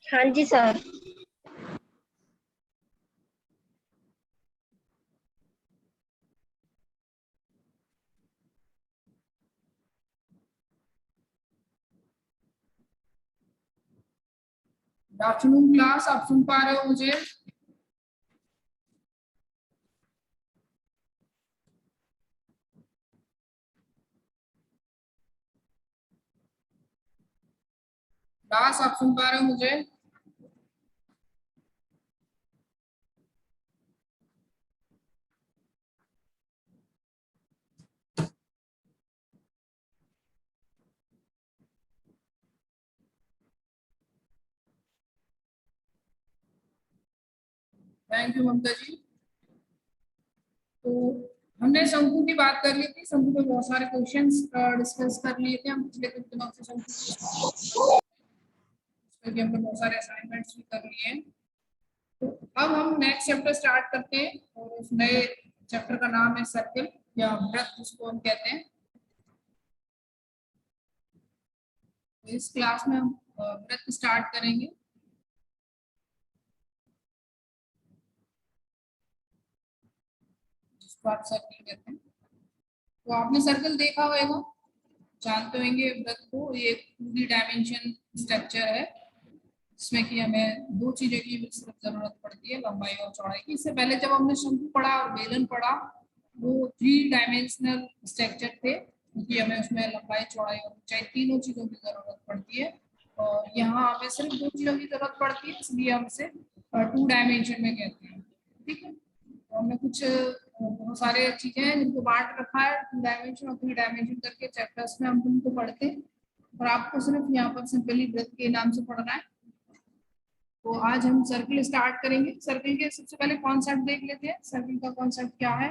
हाँ जी sir. Good afternoon class, आप सुन पा रहे हो मुझे? क्लास आप सुन पा रहे हो मुझे? थैंक यू ममता जी। तो हमने शंकु की बात कर ली थी, शंकु पे बहुत सारे क्वेश्चंस डिस्कस कर लिए थे हम पिछले कुछ दिनों से। शंकु उसमें हमने बहुत सारे असाइनमेंट्स भी कर लिए हैं। तो अब हम नेक्स्ट चैप्टर स्टार्ट करते हैं और उस नए चैप्टर का नाम है सर्कल या वृत्त, जिसको हम कहते हैं। तो इस क्लास में हम वृत्त स्टार्ट करेंगे। जिसको आप सर्कल कहते हैं। तो आपने सर्कल देखा होगा, जानते होंगे वृत्त को। ये एक 2D डायमेंशन स्ट्रक्चर है जिसमें कि हमें दो चीजों की सिर्फ जरूरत पड़ती है, लंबाई और चौड़ाई की। इससे पहले जब हमने शंकु पढ़ा और बेलन पढ़ा, वो 3 डायमेंशनल स्ट्रक्चर थे, क्योंकि हमें उसमें लंबाई चौड़ाई और ऊंचाई तीनों चीजों की जरूरत पड़ती है। और यहाँ हमें सिर्फ दो चीजों की जरूरत पड़ती है, इसलिए हम इसे 2 डायमेंशन में कहते हैं। ठीक है, तो हमने कुछ बहुत सारे चीजें हैं जिनको बांट रखा है 2 डायमेंशन और 3 डायमेंशन करके चैप्टर्स में हम तुमको पढ़ते हैं, और आपको सिर्फ यहाँ पर सिंपली वृत्त के नाम से पढ़ना है। तो आज हम सर्किल स्टार्ट करेंगे। सर्किल के सबसे पहले कॉन्सेप्ट देख लेते हैं। सर्किल का कॉन्सेप्ट क्या है,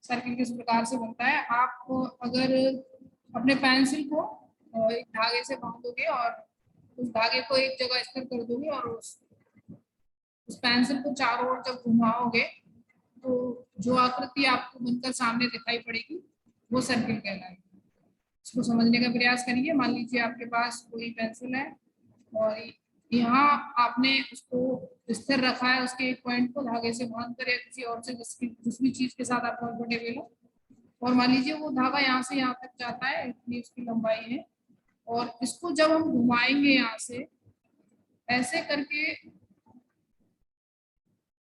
सर्किल किस प्रकार से बनता है। आप अगर अपने पेंसिल को एक धागे से बांधोगे और उस धागे को एक जगह स्थिर कर दोगे और उस पेंसिल को चारों ओर जब घुमाओगे, तो जो आकृति आपको बनकर सामने दिखाई पड़ेगी वो सर्किल कहलाएगी। इसको समझने का प्रयास करिए। मान लीजिए आपके पास कोई पेंसिल है और यहाँ आपने उसको स्थिर रखा है, उसके एक पॉइंट को धागे से बांधकर या किसी और से जिस भी चीज के साथ आप कंफर्टेबल हो। और मान लीजिए वो धागा यहाँ से यहाँ तक जाता है, इतनी उसकी लंबाई है। और इसको जब हम घुमाएंगे यहाँ से ऐसे करके,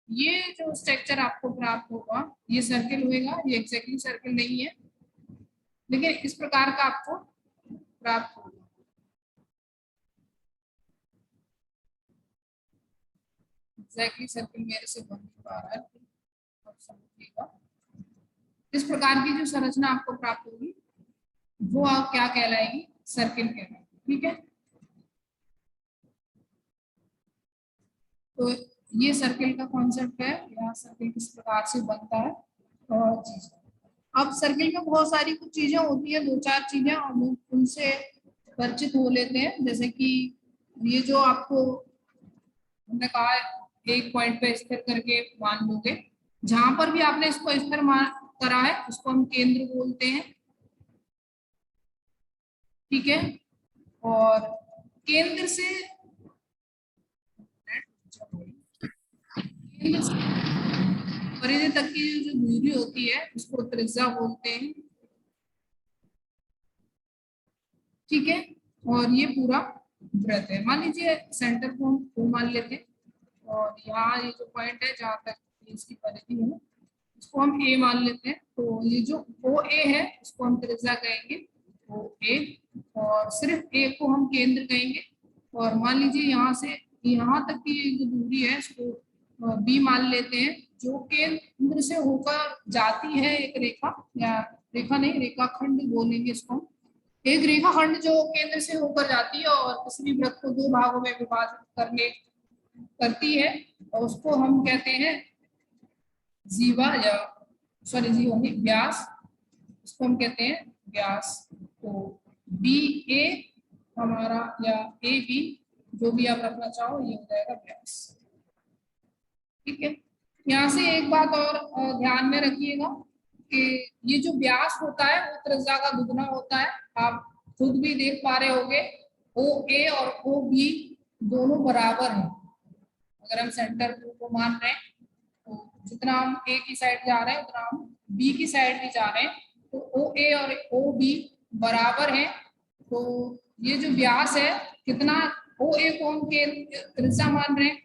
ये जो स्ट्रक्चर आपको प्राप्त होगा ये सर्किल होगा। ये एग्जैक्टली सर्किल नहीं है, लेकिन इस प्रकार का आपको प्राप्त होगा। एग्जैक्टली सर्किल मेरे से बन नहीं पा रहा है, आप समझिएगा। इस प्रकार की जो संरचना आपको प्राप्त होगी वो आप क्या कहलाएगी, सर्किल कहलाएगी। ठीक है, तो ये सर्किल का कॉन्सेप्ट है, यहाँ सर्किल किस प्रकार से बनता है और चीज। अब सर्किल में बहुत सारी कुछ चीजें होती है, दो चार चीजें हम उनसे परिचित हो लेते हैं। जैसे कि ये जो आपको हमने कहा एक पॉइंट पे स्थिर करके मान लोगे, जहां पर भी आपने इसको स्थिर मान करा है उसको हम केंद्र बोलते हैं। ठीक है, और केंद्र से परिधि तक की जो दूरी होती है उसको त्रिज्या बोलते हैं। ठीक है, और ये पूरा वृत्त है। मान लीजिए सेंटर को हम O मान लेते हैं, और यहाँ ये जो पॉइंट है जहाँ तक इसकी परिधि है इसको हम A मान लेते हैं। तो ये जो OA है उसको हम त्रिज्या कहेंगे OA, और सिर्फ A को हम केंद्र कहेंगे। और मान लीजिए यहाँ से यहाँ तक की जो दूरी है इसको B मान लेते हैं, जो केंद्र से होकर जाती है एक रेखा, या रेखा नहीं रेखाखंड बोलेंगे इसको। एक रेखाखंड जो केंद्र से होकर जाती है और किसी भी वृत्त को दो भागों में विभाजित करने करती है, और उसको हम कहते हैं जीवा, या सॉरी जीवा नहीं, व्यास। उसको हम कहते हैं व्यास। तो बी ए हमारा, या ए बी, जो भी आप रखना चाहो, ये हो जाएगा व्यास। ठीक है, यहाँ से एक बात और ध्यान में रखिएगा कि ये जो व्यास होता है वो त्रिज्या का दुगना होता है। आप खुद भी देख पा रहे होगे, ओ ए और ओ बी दोनों बराबर हैं, अगर हम सेंटर को मान रहे हैं तो जितना हम ए की साइड जा रहे हैं उतना हम बी की साइड भी जा रहे हैं, तो ओ ए और ओ बी बराबर हैं। तो ये जो व्यास है कितना, ओ ए को हम त्रिज्या मान रहे हैं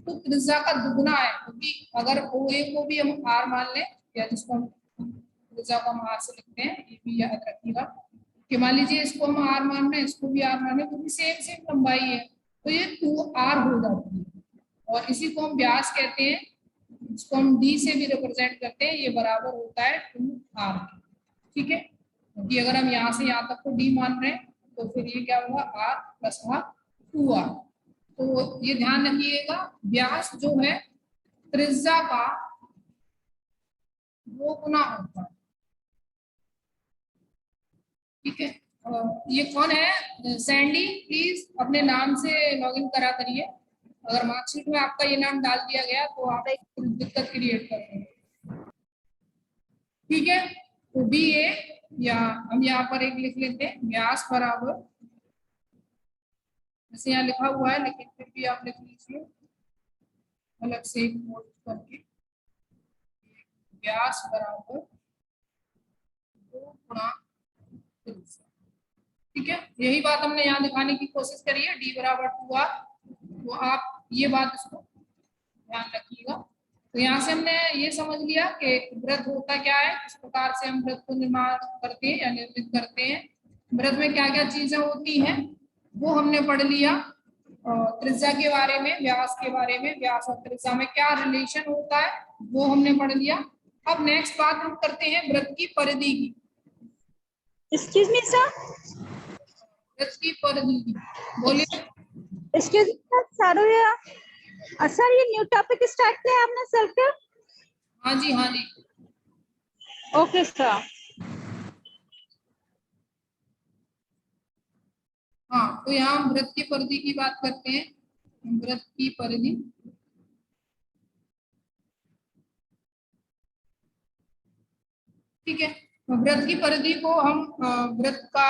तो त्रिज्या का दुगना है, क्योंकि अगर ओ ए को भी हम आर मान लें, या जिसको हम त्रिज्या को हम आर से लिखते हैं, ये भी याद रखिएगा कि मान लीजिए इसको हम आर मान रहे हैं, इसको भी आर मान रहे हैं, क्योंकि सेम लंबाई है, तो ये 2r हो जाती है। और इसी को हम व्यास कहते हैं, इसको हम डी से भी रिप्रेजेंट करते हैं, ये बराबर होता है 2r। ठीक है, क्योंकि अगर हम यहाँ से यहाँ तक को डी मान रहे हैं तो फिर ये क्या होगा, r प्लस 2r। तो ये ध्यान रखिएगा, व्यास जो है त्रिज्या का वो गुना होता है। ठीक है, ये कौन है, सैंडी, प्लीज अपने नाम से लॉगिन करा करिए। अगर मार्कशीट में आपका ये नाम डाल दिया गया तो आप एक दिक्कत क्रिएट करते हैं। ठीक है, तो बी ए, या हम यहाँ पर एक लिख लेते हैं, व्यास बराबर, जैसे यहाँ लिखा हुआ है लेकिन फिर भी आप लिख लीजिए अलग से एक नोट करके, व्यास बराबर 2 गुणा त्रिज्या। ठीक है, यही बात हमने यहाँ दिखाने की कोशिश करी है, डी बराबर 2r। तो आप ये बात इसको ध्यान रखिएगा। तो यहाँ से हमने ये समझ लिया कि वृत्त होता क्या है, किस प्रकार से हम वृत्त को निर्माण करते हैं या निर्मित करते हैं, वृत्त में क्या क्या चीजें होती हैं वो हमने पढ़ लिया। त्रिज्या के बारे में, व्यास के बारे में, व्यास और त्रिज्या में क्या रिलेशन होता है वो हमने पढ़ लिया। अब नेक्स्ट बात हम करते हैं वृत्त की परिधि की। एक्सक्यूज मी सर, वृत्त की परिधि की, बोलिए। एक्सक्यूज मी सर, सर ये न्यू टॉपिक स्टार्ट किया है आपने सर का? हाँ जी, हाँ जी, ओके सर। हाँ, तो यहाँ हम वृत्त की परिधि की बात करते हैं, वृत्त की परिधि। ठीक है, तो वृत्त की परिधि को हम वृत्त का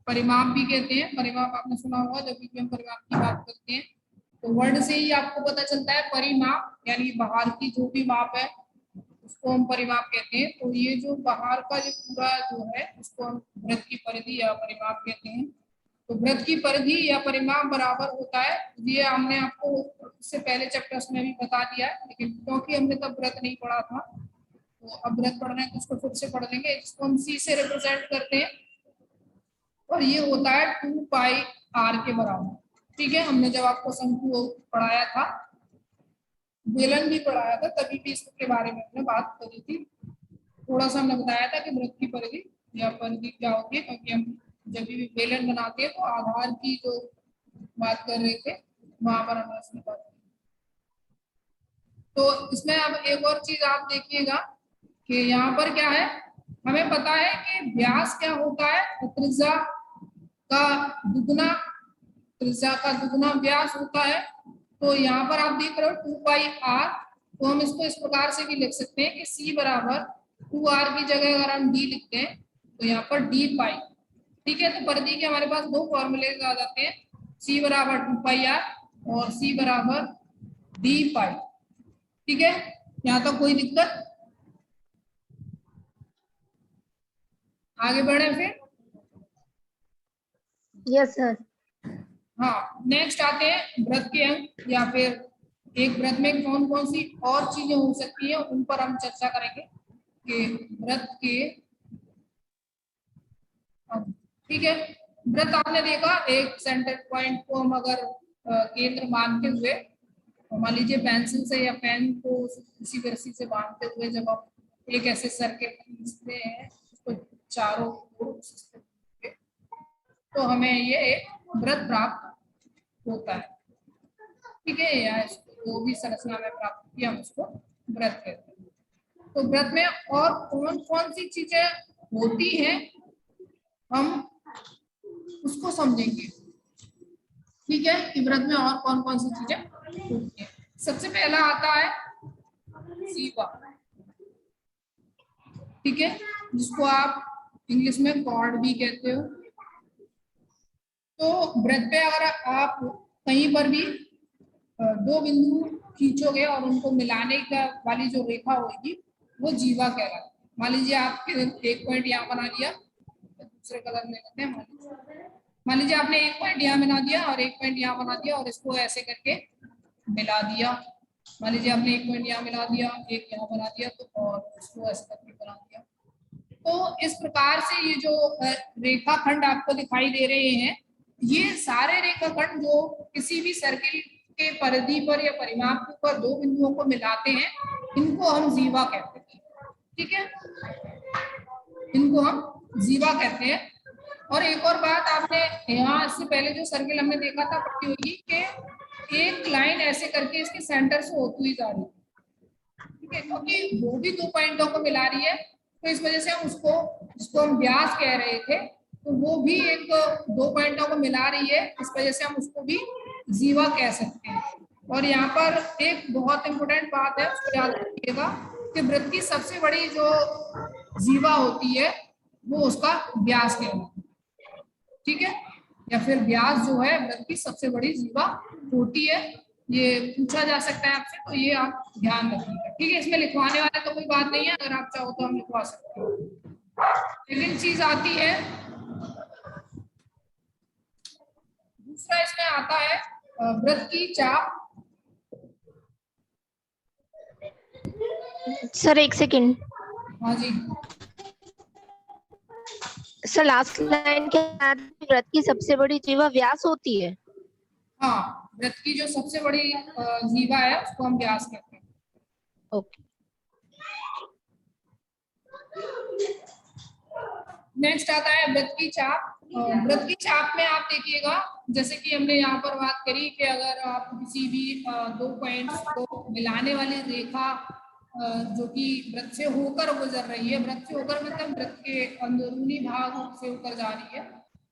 परिमाप भी कहते हैं। परिमाप आपने सुना होगा, जब भी हम परिमाप की बात करते हैं तो वर्ड से ही आपको पता चलता है, परिमाप यानी बाहर की जो भी माप है उसको हम परिमाप कहते हैं। तो ये जो बाहर का जो पूरा जो है उसको हम वृत्त की परिधि या परिमाप कहते हैं। तो वृत्त की परिधि या परिमाप बराबर होता है, ये हमने आपको इससे पहले चैप्टर्स में भी बता दिया है, लेकिन क्योंकि हमने तब वृत्त नहीं पढ़ा था तो अब वृत्त पढ़ रहे हैं तो उसको फिर से पढ़ लेंगे। इसको हम सी से रिप्रेजेंट करते हैं और ये होता है 2 पाई r के बराबर। ठीक है, हमने जब आपको शंकु पढ़ाया था, बेलन भी पढ़ाया था, तभी भी इसके बारे में हमने बात करी थी। थोड़ा सा हमने बताया था कि वृत्त की परिधि या परिधि क्या होती है, क्योंकि हम जब भी बेलन बनाते हैं तो आधार की जो बात कर रहे थे वहां पर हमने इसकी बात की। तो इसमें अब एक और चीज आप देखिएगा कि यहाँ पर क्या है, हमें पता है कि व्यास क्या होता है, त्रिज्या का दुगना, त्रिज्या का दुगना व्यास होता है। तो यहाँ पर आप देख रहे हो 2 पाई r, तो हम इसको इस प्रकार से भी लिख सकते हैं कि c बराबर 2r की जगह अगर हम d लिखते हैं तो यहाँ पर d पाई। ठीक है, तो परिधि के हमारे पास दो फॉर्मूले आ जाते हैं, c बराबर 2 पाई r और c बराबर d पाई। ठीक है, यहाँ तक कोई दिक्कत? आगे बढ़े फिर। Yes sir. हाँ, नेक्स्ट आते हैं वृत्त के अंक, या फिर एक वृत्त में कौन कौन सी और चीजें हो सकती है उन पर हम चर्चा करेंगे कि वृत्त के अंक। ठीक है, वृत्त आपने देखा, एक सेंटर पॉइंट को हम अगर केंद्र मानते हुए, मान लीजिए पेंसिल से या पेन को किसी रस्सी से बांधते हुए जब हम एक ऐसे सर्किल खींचते हैं उसको चारों ओर, तो हमें ये एक वृत्त प्राप्त होता है। ठीक है, या जो भी संरचना में प्राप्त किया हम उसको वृत्त कहते हैं। तो वृत्त में और कौन कौन सी चीजें होती हैं हम उसको समझेंगे। ठीक है, कि वृत्त में और कौन कौन सी चीजें होती हैं। सबसे पहला आता है सीमा। ठीक है, जिसको आप इंग्लिश में कॉर्ड भी कहते हो। तो वृत्त पे अगर आप कहीं पर भी दो बिंदु खींचोगे और उनको मिलाने का वाली जो रेखा होगी वो जीवा कहलाती है। मान लीजिए आपके एक पॉइंट यहाँ बना लिया, दूसरे कलर में लेते हैं। मान लीजिए आपने एक पॉइंट यहाँ बना दिया और एक पॉइंट यहाँ बना दिया और इसको ऐसे करके मिला दिया। मान लीजिए आपने एक पॉइंट यहाँ मिला दिया, एक यहाँ बना दिया, तो और इसको ऐसे करके बना दिया। तो इस प्रकार से ये जो रेखाखंड आपको दिखाई दे रहे हैं, ये सारे रेखाखंड जो किसी भी सर्किल के परिधि पर या परिमाप पर दो बिंदुओं को मिलाते हैं, इनको हम जीवा कहते हैं। ठीक है, इनको हम जीवा कहते हैं। और एक और बात, आपने यहाँ इससे पहले जो सर्किल हमने देखा था पढ़ी होगी कि एक लाइन ऐसे करके इसके सेंटर से होती हुई जा रही है। ठीक है, क्योंकि वो भी दो पॉइंटों को मिला रही है, तो इस वजह से हम उसको, जिसको हम व्यास कह रहे थे, तो वो भी एक दो पॉइंटों को मिला रही है, इस वजह से हम उसको भी जीवा कह सकते हैं। और यहाँ पर एक बहुत इंपॉर्टेंट बात है, उसको याद रखिएगा कि वृत्त की सबसे बड़ी जो जीवा होती है वो उसका व्यास कहलाता है। ठीक है, या फिर व्यास जो है वृत्त की सबसे बड़ी जीवा होती है। ये पूछा जा सकता है आपसे, तो ये आप ध्यान रखिएगा। ठीक है, इसमें लिखवाने वाला तो कोई बात नहीं है, अगर आप चाहो तो हम लिखवा सकते हो। सेकंड चीज आती है, दूसरा इसमें आता है वृत्त की चाप। सर एक सेकंड। हाँ जी, सर लास्ट लाइन के बाद वृत्त की सबसे बड़ी जीवा व्यास होती है। हाँ, वृत्त की जो सबसे बड़ी जीवा है उसको हम व्यास कहते हैं। ओके। नेक्स्ट आता है वृत्त की चाप। वृत्त की चाप में आप देखिएगा, जैसे कि हमने यहाँ पर बात करी कि अगर आप किसी भी दो पॉइंट्स को मिलाने वाली रेखा जो कि वृत्त से होकर गुजर रही है, वृत्त से होकर मतलब वृत्त के अंदरूनी भाग से होकर जा रही है,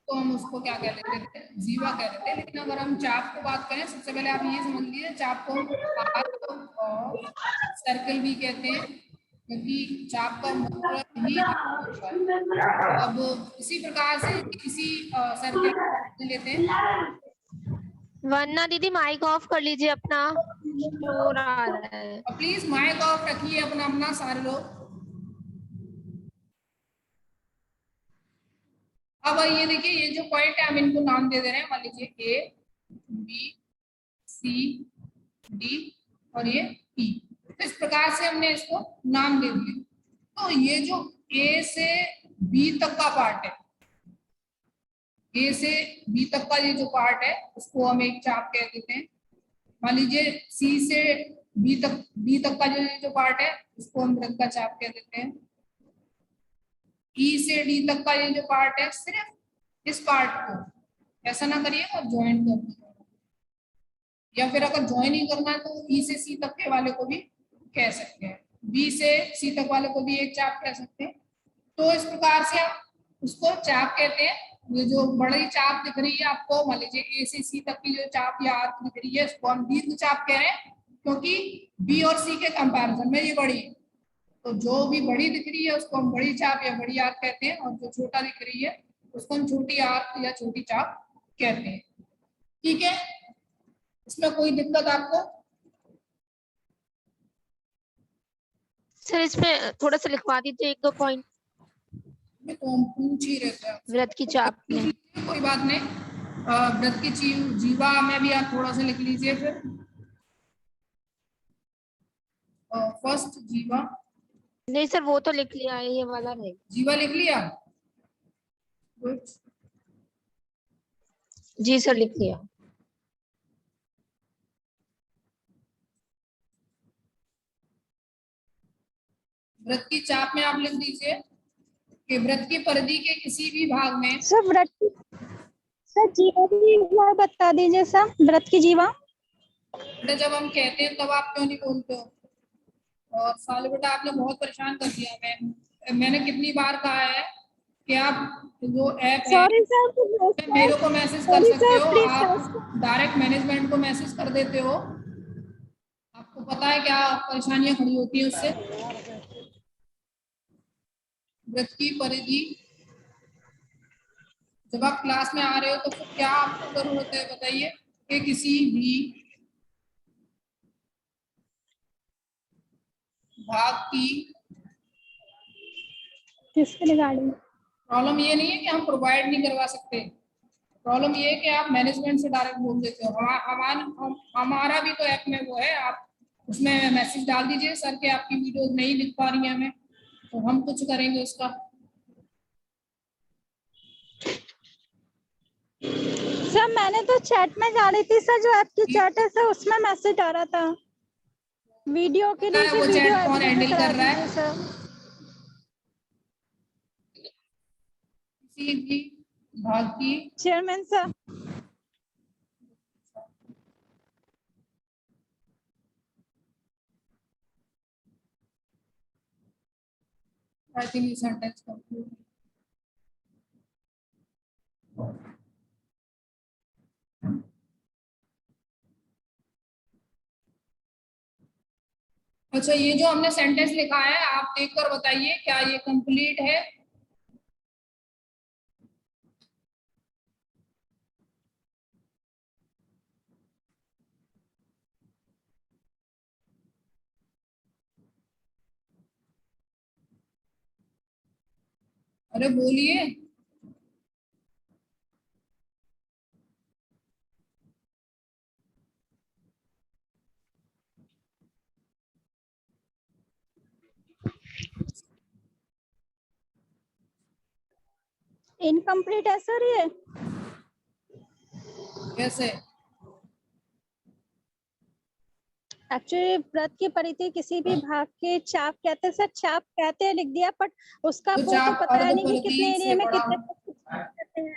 तो हम उसको क्या कह लेते हैं, जीवा कह लेते हैं। लेकिन अगर हम चाप को बात करें, सबसे पहले आप ये समझ लीजिए, चाप को हम आर्क और सर्कल भी कहते हैं, क्योंकि चाप का मतलब ही होता है। अब इसी प्रकार से किसी सर्कल लेते हैं। वरना दीदी माइक ऑफ कर लीजिए अपना, शोर आ रहा है। प्लीज माइक ऑफ रखिए अपना अपना सारे लोग। अब ये देखिए, ये जो पॉइंट है हम इनको नाम दे रहे हैं। मान लीजिए ए, बी, सी, डी और ये ई। तो इस प्रकार से हमने इसको नाम दे दिए। तो ये जो ए से बी तक का पार्ट है, ए से बी तक का ये जो पार्ट है उसको हम एक चाप कह देते हैं। मान लीजिए सी से बी तक का जो पार्ट है उसको हम वृत्त का चाप कह देते हैं। ई से डी तक का ये जो पार्ट है, सिर्फ इस पार्ट को ऐसा ना करिए और ज्वाइन कर दीजिए, या फिर अगर ज्वाइन ही करना है तो ई से सी तक के वाले को भी कह सकते हैं, बी से सी तक वाले को भी एक चाप कह सकते हैं। तो इस प्रकार से आप उसको चाप कहते हैं। ये जो बड़ी चाप दिख रही है आपको, मान लीजिए ए से सी तक की जो चाप या आर्क दिख रही है, उसको हम दीर्घ चाप कह रहे हैं, क्योंकि बी और सी के कंपैरिजन में ये बड़ी है। तो जो भी बड़ी दिख रही है उसको हम बड़ी चाप या बड़ी आर्क कहते हैं, और जो छोटा दिख रही है उसको हम छोटी आर्क या छोटी चाप कहते हैं। ठीक है, इसमें कोई दिक्कत आपको? सर इसमें थोड़ा सा लिखवा दीजिए एक दो पॉइंट तो हम पूछ ही रहते हैं वृत्त की चाप में। कोई बात नहीं। वृत्त की जीवा में भी आप थोड़ा सा लिख लीजिए। फिर फर्स्ट जीवा, नहीं सर वो तो लिख लिया है, ये वाला नहीं। जीवा लिख लिया? गुड। जी सर लिख लिया। वृत्त की चाप में आप लिख दीजिए कि वृत्त की परिधि के किसी भी भाग में। सर वृत्त, सर जीवा की एक बार बता दीजिए सर, वृत्त की जीवा। बेटा जब हम कहते हैं तब आप क्यों नहीं बोलते हो? और साले बेटा आपने बहुत परेशान कर दिया। मैंने कितनी बार कहा है कि आप जो ऐप है, सॉरी सर, मेरे को मैसेज कर सकते हो, आप डायरेक्ट मैनेजमेंट को मैसेज कर देते हो। आपको पता है क्या परेशानियां खड़ी होती है उससे। वृत्त की परिधि, जब आप क्लास में आ रहे हो तो फिर क्या आपको जरूरत है बताइए? के किसी भी भाग की किसके रिगार्डिंग? प्रॉब्लम ये नहीं है कि हम प्रोवाइड नहीं करवा सकते, प्रॉब्लम ये है कि आप मैनेजमेंट से डायरेक्ट बोल देते हो। हमारा भी तो ऐप में वो है, आप उसमें मैसेज डाल दीजिए सर के आपकी वीडियो नहीं दिख पा रही है हमें, तो हम कुछ करेंगे उसका। सर मैंने तो चैट में जा रही थी सर, जो आपकी चैट है सर उसमें मैसेज आ रहा था वीडियो के लिए कि वो वीडियो चैट कौन एडिट हैंडल करा कर रहा है? दीजिए सर। किसी भी भाग की चेयरमैन सर। आई थिंक ये सेंटेंस कंप्लीट। अच्छा, ये जो हमने सेंटेंस लिखा है आप देखकर बताइए क्या ये कंप्लीट है? अरे बोलिए। इनकम्प्लीट है सर ये। कैसे? एक्चुअली व्रत की परिधि किसी भी भाग के चाप कहते हैं सर, चाप कहते हैं लिख दिया, बट उसका तो वो तो चाप पता अर्ध नहीं कि परिधि कितने से एरिया में बड़ा कितने कहते हैं।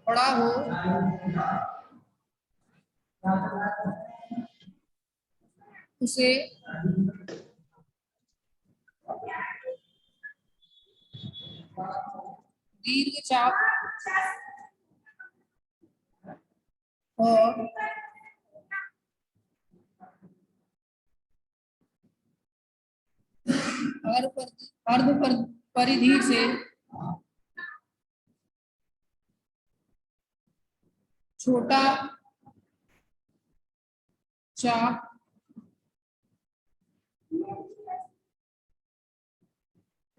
बड़ा हो उसे दीर्घ चाप और परिधि से छोटा चाप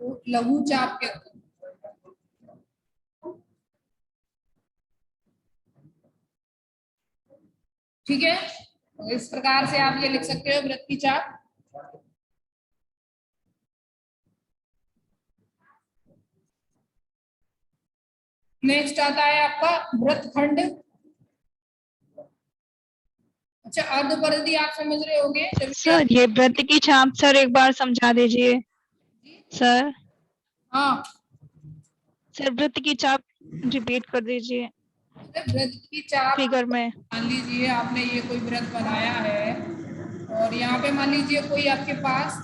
को लघु चाप कहते हैं। ठीक है, तो इस प्रकार से आप ये लिख सकते हो वृत्त की चाप। नेक्स्ट आता है आपका वृत्तखंड। अच्छा, अर्ध परिधि आप समझ रहे होंगे जब सर ये वृत्त की छाप सर एक बार समझा दीजिए सर। हाँ, सर वृत्त की चाप रिपीट कर दीजिए वृत्त की चाप। फिगर में। मान लीजिए आपने ये कोई वृत्त बनाया है और यहाँ पे मान लीजिए कोई आपके पास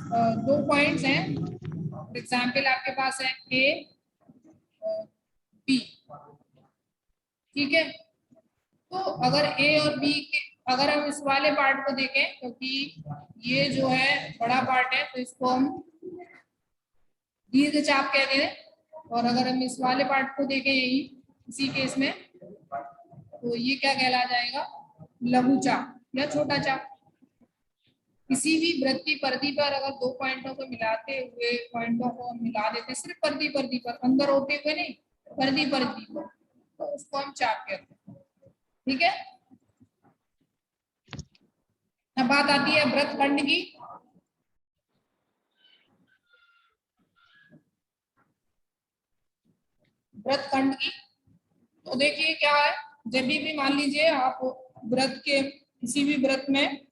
दो पॉइंट्स हैं। फॉर एग्जाम्पल आपके पास है ए और बी। ठीक है, तो अगर ए और बी के, अगर हम इस वाले पार्ट को देखें, क्योंकि ये जो है बड़ा पार्ट है तो इसको हम दीर्घ चाप कहते हैं, और अगर हम इस वाले पार्ट को देखें यही इसी केस में, तो ये क्या कहला जाएगा? लघु चाप या छोटा चाप। किसी भी वृत्त की परिधि पर अगर दो पॉइंटों को मिलाते हुए पॉइंटों को हम मिला देते, सिर्फ परिधि पर, अंदर होते हुए नहीं, परिधि पर, तो उसको हम चाप कहते हैं। ठीक है, अब बात आती है वृत्तखंड की। वृत्तखंड की तो देखिए क्या है, जब भी मान लीजिए आप वृत्त के किसी भी वृत्त में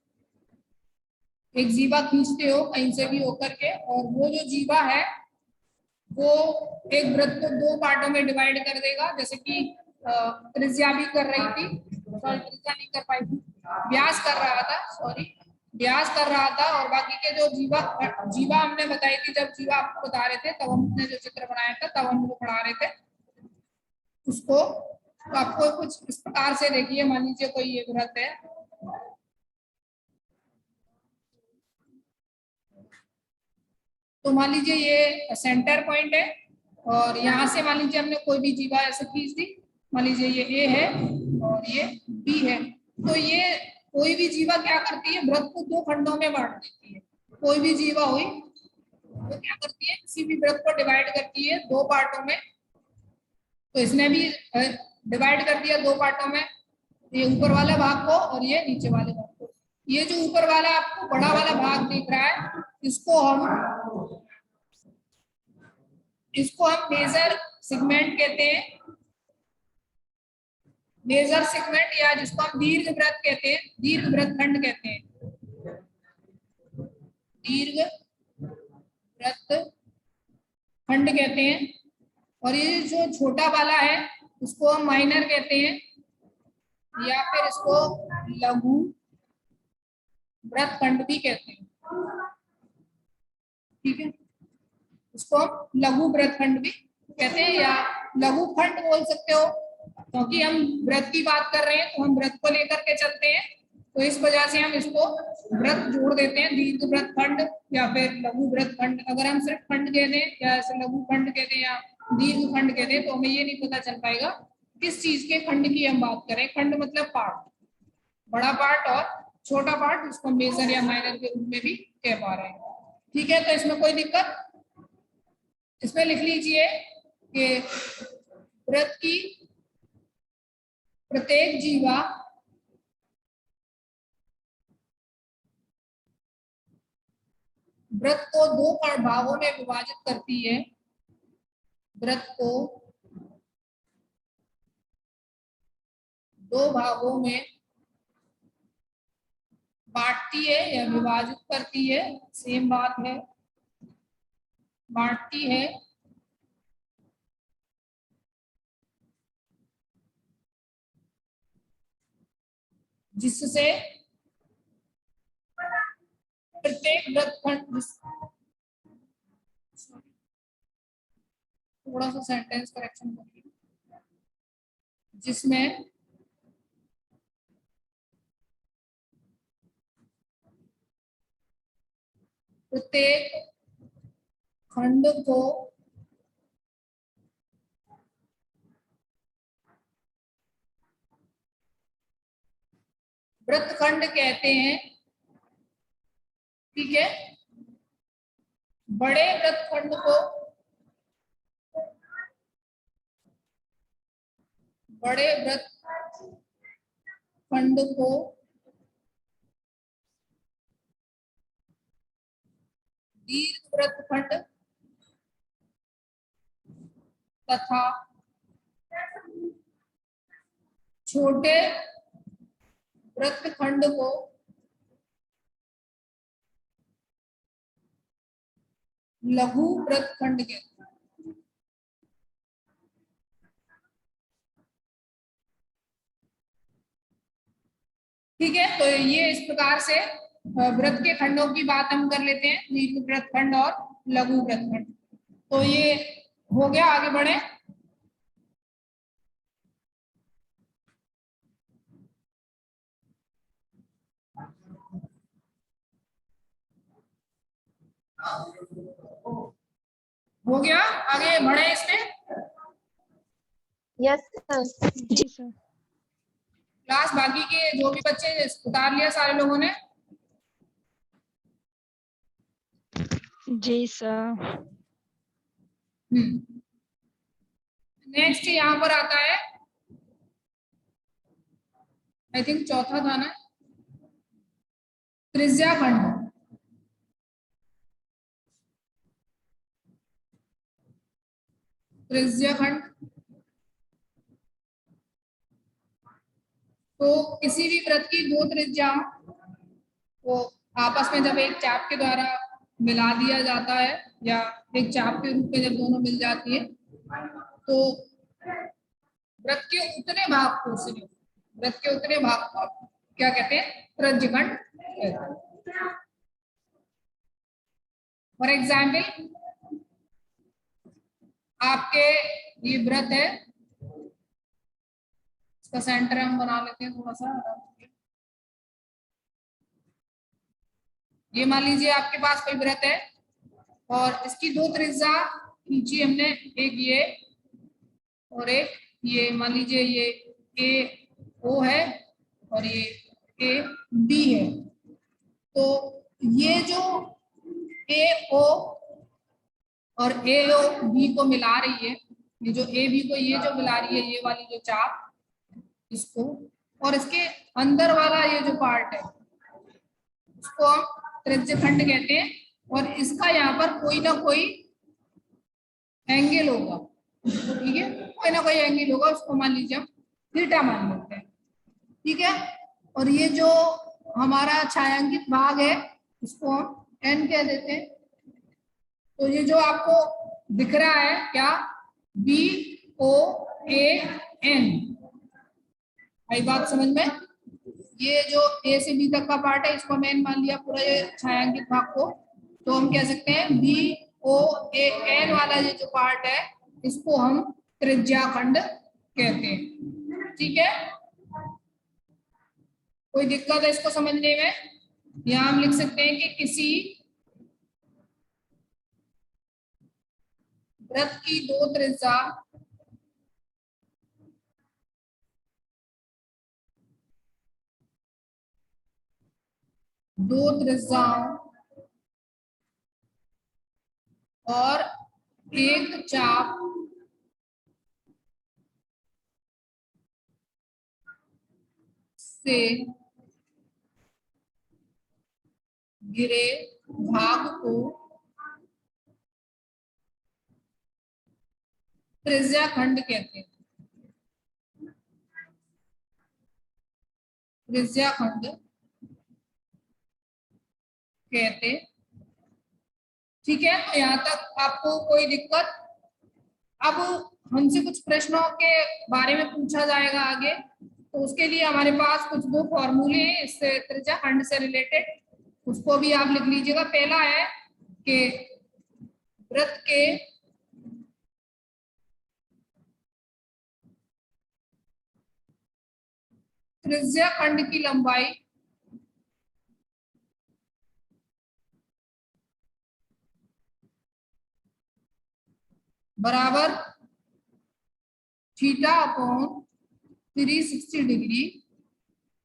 एक जीवा खींचते हो कहीं से भी होकर के, और वो जो जीवा है वो एक वृत्त को दो पार्टों में डिवाइड कर देगा। जैसे कि त्रिज्या भी कर रही थी, सॉरी त्रिज्या नहीं कर पाई थी, व्यास कर रहा था, सॉरी व्यास कर रहा था, और बाकी के जो जीवा हमने बताई थी, जब जीवा आपको बता रहे थे तब हमने जो चित्र बनाया था तब हम वो पढ़ा रहे थे उसको। तो आपको कुछ इस प्रकार से देखिए, मान लीजिए कोई ये वृत्त है, तो मान लीजिए ये सेंटर पॉइंट है, और यहाँ से मान लीजिए हमने कोई भी जीवा ऐसे खींच दी, मान लीजिए ये ए है और ये बी है, तो ये कोई भी जीवा क्या करती है, व्रत को दो खंडों में बांट देती है। कोई भी जीवा हुई वो क्या करती है, किसी भी व्रत को डिवाइड करती है दो पार्टों में। तो इसने भी डिवाइड कर दिया दो पार्टों में, ये ऊपर वाले भाग को और ये नीचे वाले भाग को। ये जो ऊपर वाला आपको बड़ा वाला भाग दिख रहा है, इसको हम मेजर सेगमेंट कहते हैं, मेजर सेगमेंट, या जिसको हम दीर्घ व्रत कहते हैं, दीर्घ व्रत खंड कहते हैं, दीर्घ व्रत खंड कहते हैं। और ये जो छोटा वाला है उसको हम माइनर कहते हैं, या फिर इसको लघु व्रत खंड भी कहते हैं। ठीक है, इसको हम लघु व्रत खंड भी कहते हैं या लघु खंड बोल सकते हो, क्योंकि हम व्रत की बात कर रहे हैं तो हम व्रत को लेकर के चलते हैं, तो इस वजह से हम इसको व्रत जोड़ देते हैं, दीर्घ व्रत खंड या फिर लघु व्रत खंड। अगर हम सिर्फ खंड कह दें या ऐसे लघु खंड कह दें या दीर्घ खंड कह दें तो हमें ये नहीं पता चल पाएगा किस चीज के खंड की हम बात करें। खंड मतलब पार्ट, बड़ा पार्ट और छोटा पार्ट, जिसको मेजर या माइनर के रूप में भी कह पा रहे हैं। ठीक है, तो इसमें कोई दिक्कत, इसमें लिख लीजिए कि व्रत की प्रत्येक जीवा व्रत को दो भागों में विभाजित करती है, व्रत को दो भागों में बांटती है या विभाजित करती है, सेम बात है, बांटती है जिससे प्रत्येक व्रत खंड, थोड़ा सा सेंटेंस करेक्शन करिए, जिसमें प्रत्येक खंड को व्रत खंड कहते हैं। ठीक है, बड़े व्रत खंड को दीर्घ व्रत खंड तथा छोटे व्रत खंड को लघु व्रत खंड कहते हैं। ठीक है, तो ये इस प्रकार से व्रत के खंडों की बात हम कर लेते हैं, दीर्घ व्रत खंड और लघु व्रत खंड। तो ये हो गया, आगे बढ़े। हो गया, आगे बढ़े इसमें। Yes sir. जी सर। क्लास बाकी के जो भी बच्चे उतार लिया सारे लोगों ने? जी सर। नेक्स्ट यहाँ पर आता है, आई थिंक चौथा था ना, त्रिज्या खंड। त्रिज्या खंड तो किसी भी व्रत की दो त्रिज्या को आपस में जब एक चाप के द्वारा मिला दिया जाता है या एक चाप के रूप में जब दोनों मिल जाती है तो व्रत के उतने भाग को, व्रत के उतने भाग को क्या कहते हैं, त्रिज्यखंड कहते हैं। फॉर एग्जाम्पल, आपके ये व्रत है, इसका सेंटर हम बना लेते हैं थोड़ा सा। ये मान लीजिए आपके पास कोई व्रत है और इसकी दो त्रिज्या खींची हमने, एक ये और एक ये मान लीजिए ये ए ओ है और ये ए बी है, तो ये जो ए ओ और ए ओ बी को मिला रही है, ये जो ए बी को ये जो मिला रही है, ये वाली जो चाप इसको, और इसके अंदर वाला ये जो पार्ट है उसको हम त्रिज्य खंड कहते हैं, और इसका यहाँ पर कोई ना कोई एंगल होगा, ठीक है, कोई ना कोई एंगल होगा, उसको मान लीजिए हम थीटा मान लेते हैं, ठीक है। और ये जो हमारा छायांकित भाग है इसको हम एन कह देते हैं। तो ये जो आपको दिख रहा है क्या, बी ओ ए एन, आई बात समझ में? ये जो ए से बी तक का पार्ट है इसको मैंने मान लिया पूरा ये छायांकित भाग को, तो हम कह सकते हैं बी ओ ए एन वाला ये जो पार्ट है इसको हम त्रिज्याखंड कहते हैं, ठीक है। कोई दिक्कत है इसको समझने में? यहाँ हम लिख सकते हैं कि किसी वृत्त की दो त्रिज्या दो त्रिज्याओं और एक चाप से घिरे भाग को त्रिज्याखंड कहते हैं, त्रिज्याखंड कहते, ठीक है। तो यहाँ तक आपको कोई दिक्कत? अब हमसे कुछ प्रश्नों के बारे में पूछा जाएगा आगे, तो उसके लिए हमारे पास कुछ दो फॉर्मूले हैं इससे त्रिज्याखंड से रिलेटेड, उसको भी आप लिख लीजिएगा। पहला है कि वृत्त के त्रिज्याखंड की लंबाई बराबर theta upon 360 degree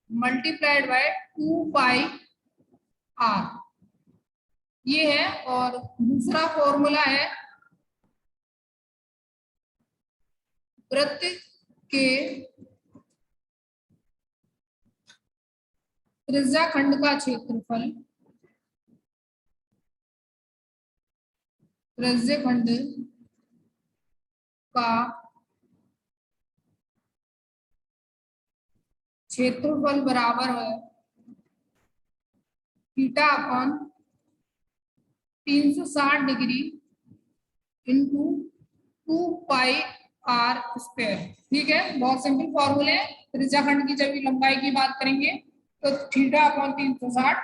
multiplied by 2 pi R, ये है। और दूसरा फॉर्मूला है वृत्त के त्रिज्याखंड का क्षेत्रफल त्रिज्याखंड का क्षेत्रफल बराबर है theta upon 360 degree into 2 pi R square, ठीक है। बहुत सिंपल फॉर्मूले है। त्रिज्याखंड की जब भी लंबाई की बात करेंगे तो थीटा अपॉन 360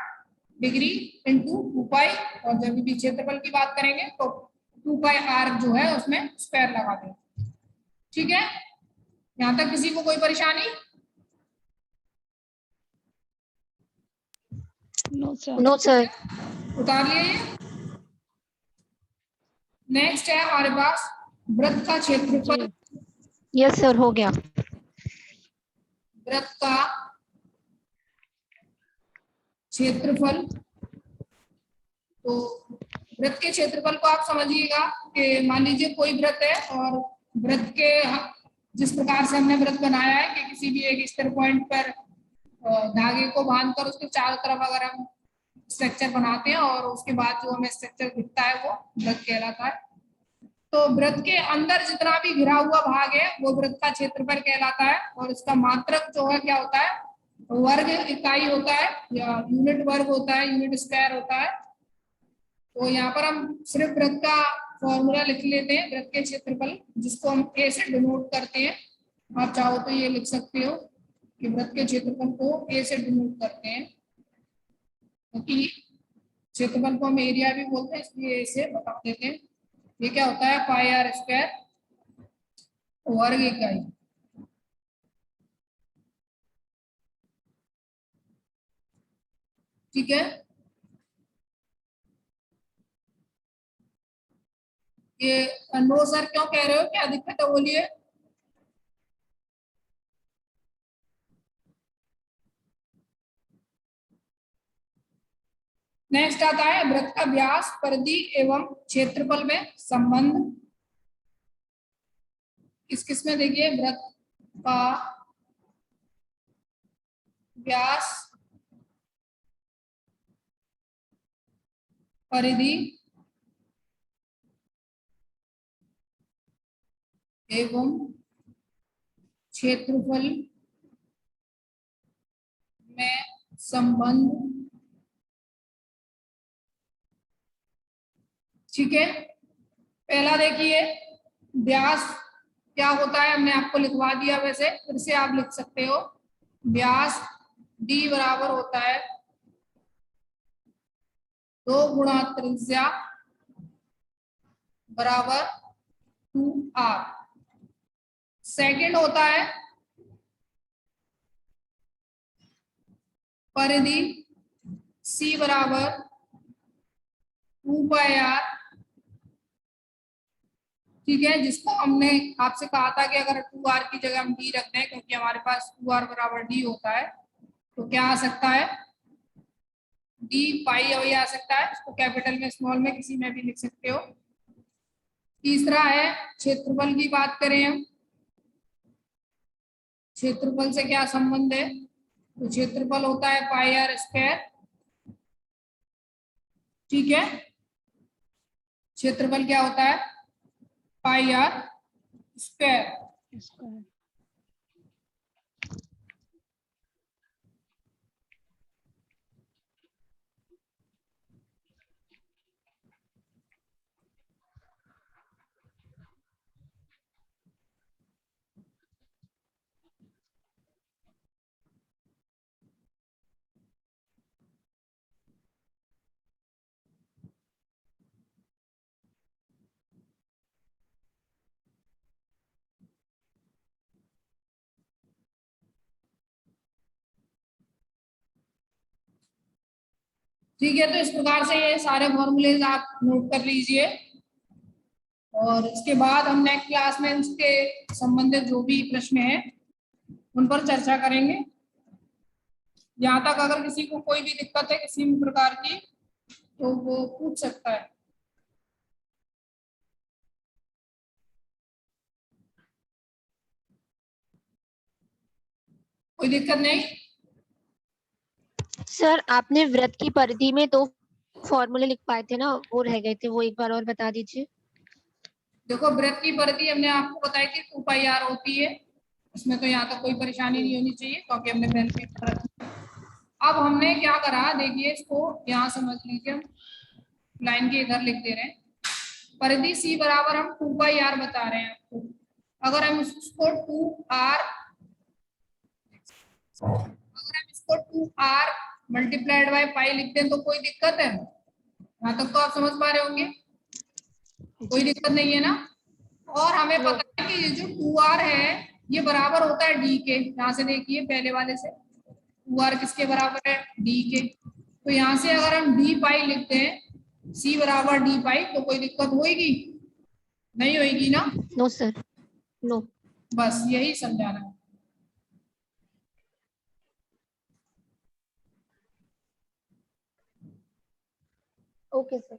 डिग्री इंटू 2 पाई, और जब भी क्षेत्रफल की बात करेंगे तो 2 पाई आर जो है उसमें स्क्वायर लगा दें, ठीक है। यहाँ तक किसी को कोई परेशानी? No sir. उतार लिए ये। नेक्स्ट है हमारे पास वृत्त का क्षेत्रफल। यस सर, हो गया। वृत्त का क्षेत्रफल, तो वृत्त के क्षेत्रफल को आप समझिएगा कि मान लीजिए कोई वृत्त है और वृत्त के जिस प्रकार से हमने वृत्त बनाया है कि किसी भी एक स्थिर पॉइंट पर धागे को बांधकर उसके चारों तरफ अगर हम स्ट्रक्चर बनाते हैं और उसके बाद जो हमें स्ट्रक्चर दिखता है वो वृत्त कहलाता है। तो वृत्त के अंदर जितना भी घिरा हुआ भाग है वो वृत्त का क्षेत्रफल कहलाता है, और इसका मात्रक जो है क्या होता है, वर्ग इकाई होता है या यूनिट वर्ग होता है, यूनिट स्क्वायर होता है। तो यहाँ पर हम सिर्फ वृत्त का फॉर्मूला लिख लेते हैं, वृत्त के क्षेत्रफल जिसको हम ए से डिनोट करते हैं। आप चाहो तो ये लिख सकते हो कि वृत्त के क्षेत्रफल को ए से डिनोट करते हैं, क्योंकि क्षेत्रफल को हम एरिया भी बोलते हैं इसलिए ए से बता देते हैं। ये क्या होता है, पाई आर स्क्वायर वर्ग इकाई, ठीक है। ये नो सर क्यों कह रहे हो, क्या दिक्कत है बोलिए? नेक्स्ट आता है वृत्त का व्यास, परिधि एवं क्षेत्रफल में संबंध। किस में देखिए, वृत्त का व्यास, परिधि एवं क्षेत्रफल में संबंध। ठीक है, पहला देखिए व्यास क्या होता है, हमने आपको लिखवा दिया, वैसे फिर से आप लिख सकते हो। व्यास d बराबर होता है 2 गुणा त्रिज्या बराबर 2r। सेकंड होता है परिधि c बराबर 2πr। ठीक है, जिसको हमने आपसे कहा था कि अगर 2r की जगह हम d रख दें, क्योंकि हमारे पास 2r बराबर d होता है, तो क्या आ सकता है, d पाई अवयवी आ सकता है। इसको कैपिटल में, स्मॉल में, किसी में भी लिख सकते हो। तीसरा है क्षेत्रफल की बात करें हम, क्षेत्रफल से क्या संबंध है, तो क्षेत्रफल होता है पाई आर स्क्वायर। ठीक है, क्षेत्रफल क्या होता है, पाई आर स्क्वायर। ठीक है, तो इस प्रकार से ये सारे फॉर्मूलेज आप नोट कर लीजिए, और इसके बाद हम नेक्स्ट क्लास में इसके संबंधित जो भी प्रश्न हैं उन पर चर्चा करेंगे। यहाँ तक अगर किसी को कोई भी दिक्कत है किसी भी प्रकार की, तो वो पूछ सकता है। कोई दिक्कत नहीं। सर आपने वृत्त की परिधि में 2 फॉर्मूले लिख पाए थे ना, वो रह गए थे, वो एक बार और बता दीजिए। देखो, वृत्त की परिधि हमने आपको बताई थी 2πr होती है, इसमें तो यहाँ तक कोई परेशानी नहीं होनी चाहिए, क्योंकि हमने पहले पेपर रखा। अब हमने क्या करा, देखिए इसको यहाँ समझ लीजिए, हम लाइन के इधर लिख दे रहे हैं। परिधि c बराबर हम 2πr बता रहे हैं आपको। अगर हम इसको 2r मल्टीप्लाइड बाय पाई लिखते हैं तो कोई दिक्कत है, यहाँ तक तो आप समझ पा रहे होंगे, कोई दिक्कत नहीं है ना। और हमें पता है कि ये जो 2r है ये बराबर होता है d के। यहाँ से देखिए पहले वाले से 2r किसके बराबर है, d के। तो यहाँ से अगर हम d पाई लिखते हैं, c बराबर d पाई, तो कोई दिक्कत होगी, नहीं होगी ना। No sir, no. बस यही समझाना है। Okay sir.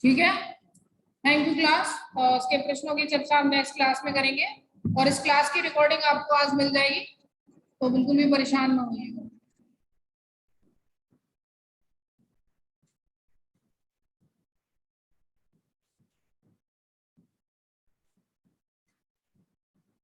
ठीक है, थैंक यू क्लास। और इसके प्रश्नों की चर्चा हम नेक्स्ट क्लास में करेंगे, और इस क्लास की रिकॉर्डिंग आपको आज मिल जाएगी, तो बिल्कुल भी परेशान ना होइएगा।